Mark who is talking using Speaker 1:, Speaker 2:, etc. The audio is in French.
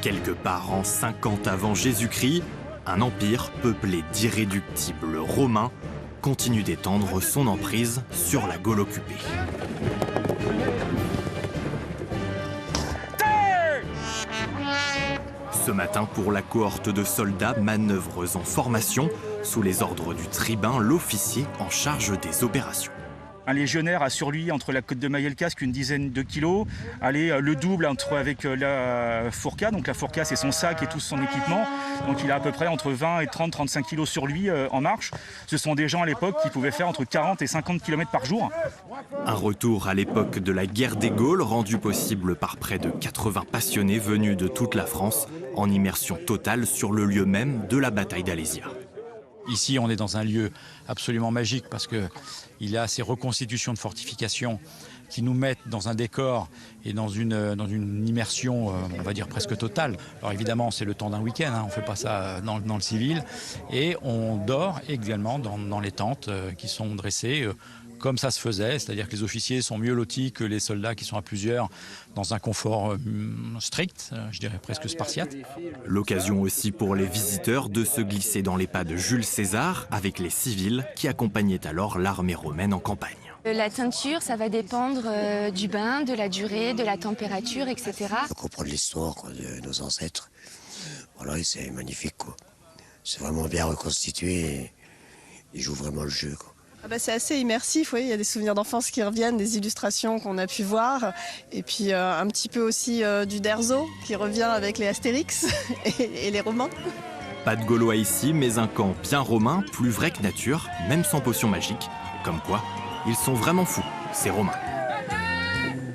Speaker 1: Quelque part en 50 avant Jésus-Christ, un empire peuplé d'irréductibles Romains continue d'étendre son emprise sur la Gaule occupée. Ce matin, pour la cohorte de soldats, manœuvres en formation, sous les ordres du tribun, l'officier en charge des opérations.
Speaker 2: Un légionnaire a sur lui, entre la côte de maille et le casque, une dizaine de kilos. Allez, le double avec la fourca. Donc la fourca, c'est son sac et tout son équipement. Donc il a à peu près entre 20 et 35 kilos sur lui en marche. Ce sont des gens à l'époque qui pouvaient faire entre 40 et 50 km par jour.
Speaker 1: Un retour à l'époque de la guerre des Gaules, rendu possible par près de 80 passionnés venus de toute la France, en immersion totale sur le lieu même de la bataille d'Alésia.
Speaker 3: Ici, on est dans un lieu absolument magique parce qu'il y a ces reconstitutions de fortifications qui nous mettent dans un décor et dans une immersion, on va dire, presque totale. Alors évidemment, c'est le temps d'un week-end, on ne fait pas ça dans le civil. Et on dort également dans les tentes qui sont dressées comme ça se faisait, c'est-à-dire que les officiers sont mieux lotis que les soldats qui sont à plusieurs dans un confort strict, je dirais presque spartiate.
Speaker 1: L'occasion aussi pour les visiteurs de se glisser dans les pas de Jules César avec les civils qui accompagnaient alors l'armée romaine en campagne.
Speaker 4: La teinture, ça va dépendre du bain, de la durée, de la température, etc.
Speaker 5: Il faut comprendre l'histoire de nos ancêtres. Voilà, c'est magnifique, quoi. C'est vraiment bien reconstitué. Ils jouent vraiment le jeu, quoi.
Speaker 6: C'est assez immersif, oui. Il y a des souvenirs d'enfance qui reviennent, des illustrations qu'on a pu voir. Et puis un petit peu aussi du Derzo qui revient avec les Astérix et les Romains.
Speaker 1: Pas de Gaulois ici, mais un camp bien romain, plus vrai que nature, même sans potion magique. Comme quoi, ils sont vraiment fous, ces Romains.